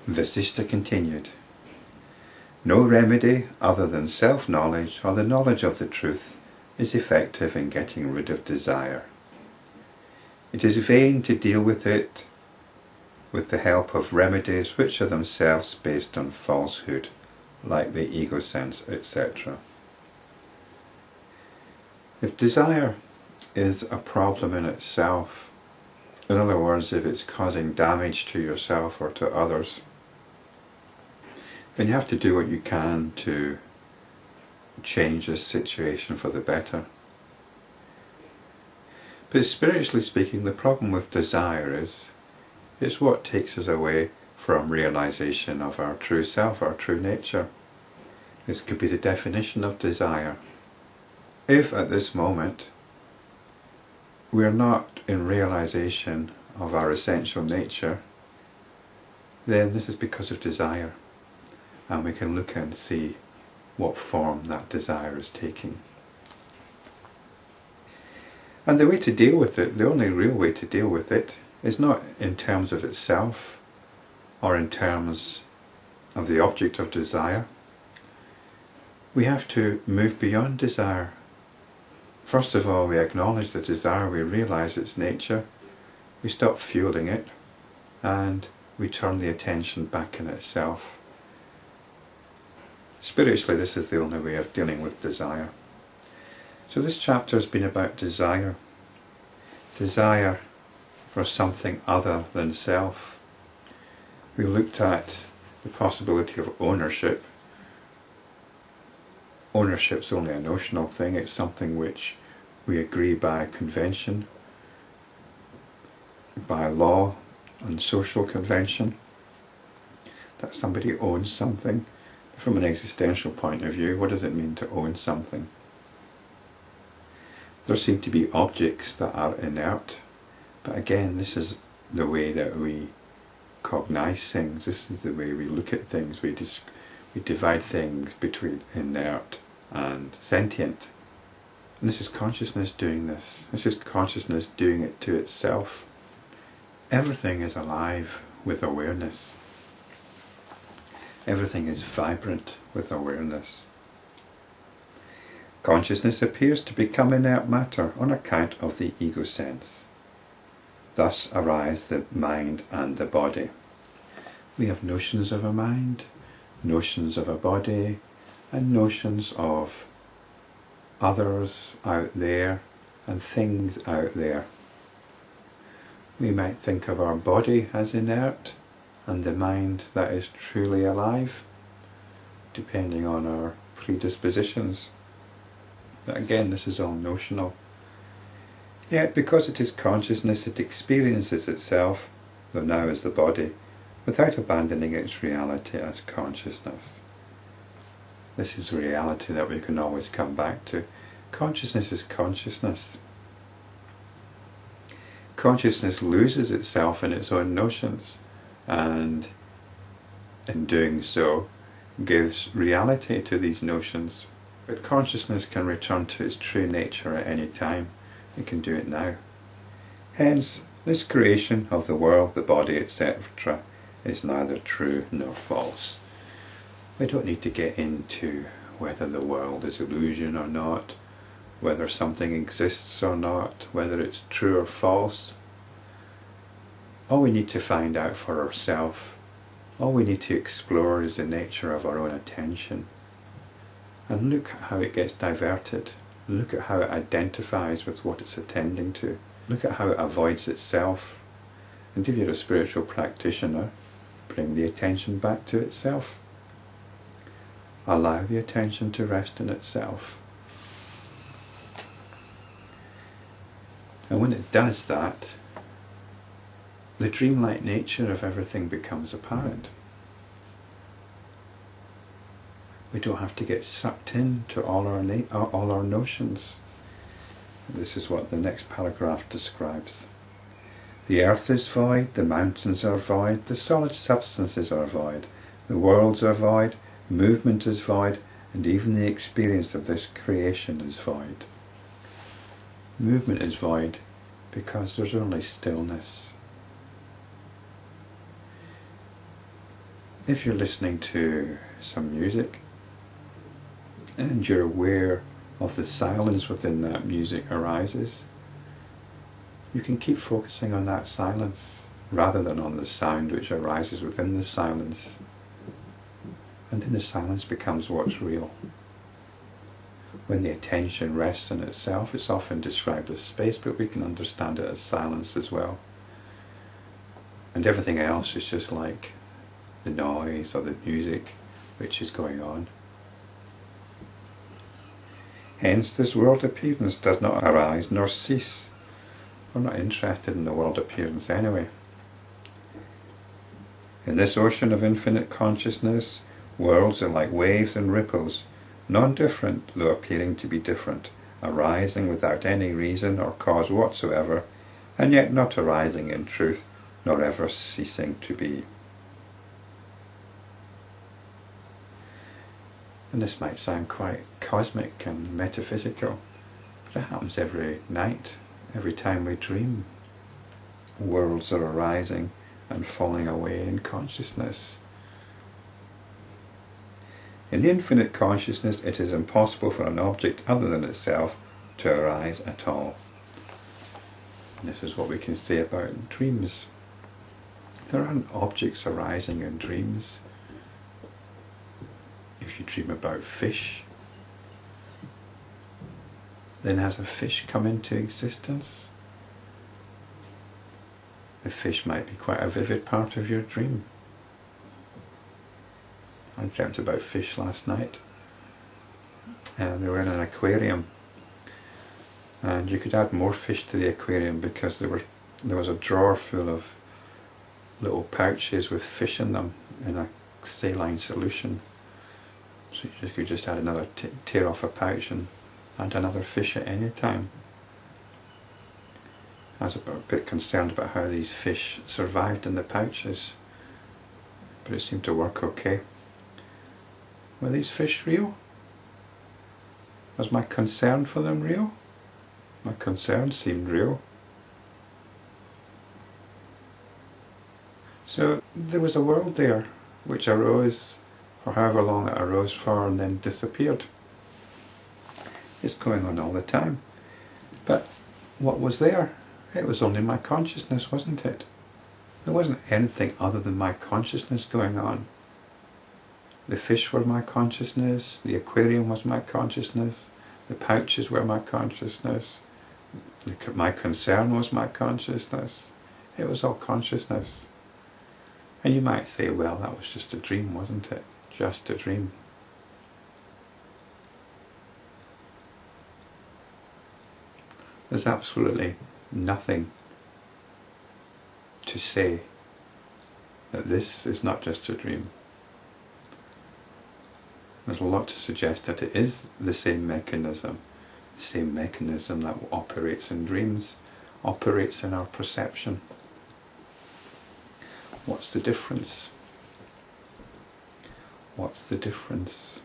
Vasishta continued, "No remedy other than self-knowledge or the knowledge of the truth is effective in getting rid of desire. It is vain to deal with it with the help of remedies which are themselves based on falsehood, like the ego sense, etc. If desire is a problem in itself, in other words, if it's causing damage to yourself or to others, then you have to do what you can to change this situation for the better. But spiritually speaking, the problem with desire is it's what takes us away from realization of our true self, our true nature. This could be the definition of desire. If at this moment we are not in realization of our essential nature, then this is because of desire, and we can look and see what form that desire is taking. And the way to deal with it, the only real way to deal with it, is not in terms of itself or in terms of the object of desire. We have to move beyond desire. First of all, we acknowledge the desire, we realize its nature, we stop fueling it, and we turn the attention back in itself. Spiritually, this is the only way of dealing with desire. So this chapter has been about desire. Desire for something other than self. We looked at the possibility of ownership. Ownership's only a notional thing. It's something which we agree by convention, by law and social convention, that somebody owns something. From an existential point of view, what does it mean to own something? There seem to be objects that are inert, but again, this is the way that we cognize things. This is the way we look at things. We divide things between inert and sentient. And this is consciousness doing this. This is consciousness doing it to itself. Everything is alive with awareness. Everything is vibrant with awareness. Consciousness appears to become inert matter on account of the ego sense. Thus arise the mind and the body. We have notions of a mind, notions of a body, and notions of others out there and things out there. We might think of our body as inert and the mind that is truly alive, depending on our predispositions. But again, this is all notional. Yet because it is consciousness, it experiences itself, though now as the body, without abandoning its reality as consciousness. This is reality that we can always come back to. Consciousness is consciousness. Consciousness loses itself in its own notions, and in doing so gives reality to these notions. But consciousness can return to its true nature at any time. It can do it now. Hence, this creation of the world, the body, etc. is neither true nor false. We don't need to get into whether the world is illusion or not, whether something exists or not, whether it's true or false. All we need to find out for ourselves, all we need to explore is the nature of our own attention. And look at how it gets diverted. Look at how it identifies with what it's attending to. Look at how it avoids itself. And if you're a spiritual practitioner, bring the attention back to itself. Allow the attention to rest in itself. And when it does that, the dreamlike nature of everything becomes apparent. We don't have to get sucked into all our notions. This is what the next paragraph describes. The earth is void, the mountains are void, the solid substances are void, the worlds are void, movement is void, and even the experience of this creation is void. Movement is void because there's only stillness. if you're listening to some music and you're aware of the silence within that music arises, you can keep focusing on that silence rather than on the sound which arises within the silence. And then the silence becomes what's real. When the attention rests in itself, it's often described as space, but we can understand it as silence as well. And everything else is just like the noise or the music which is going on. Hence, this world appearance does not arise nor cease. We're not interested in the world appearance anyway. In this ocean of infinite consciousness, worlds are like waves and ripples, non-different though appearing to be different, arising without any reason or cause whatsoever, and yet not arising in truth, nor ever ceasing to be. And this might sound quite cosmic and metaphysical, but it happens every night, every time we dream. Worlds are arising and falling away in consciousness. In the infinite consciousness, it is impossible for an object other than itself to arise at all. And this is what we can say about dreams. There aren't objects arising in dreams. If you dream about fish, then has a fish come into existence? The fish might be quite a vivid part of your dream. I dreamt about fish last night, and they were in an aquarium, and you could add more fish to the aquarium because there was a drawer full of little pouches with fish in them in a saline solution. So you could just add another, tear off a pouch and add another fish at any time. I was a bit concerned about how these fish survived in the pouches, but it seemed to work okay. Were these fish real? Was my concern for them real? My concern seemed real. So there was a world there which arose for however long it arose for and then disappeared. It's going on all the time. But what was there? It was only my consciousness, wasn't it? There wasn't anything other than my consciousness going on. The fish were my consciousness, the aquarium was my consciousness, the pouches were my consciousness, my concern was my consciousness. It was all consciousness. And you might say, well, that was just a dream, wasn't it? Just a dream. There's absolutely nothing to say that this is not just a dream. There's a lot to suggest that it is the same mechanism that operates in dreams, operates in our perception. What's the difference? What's the difference?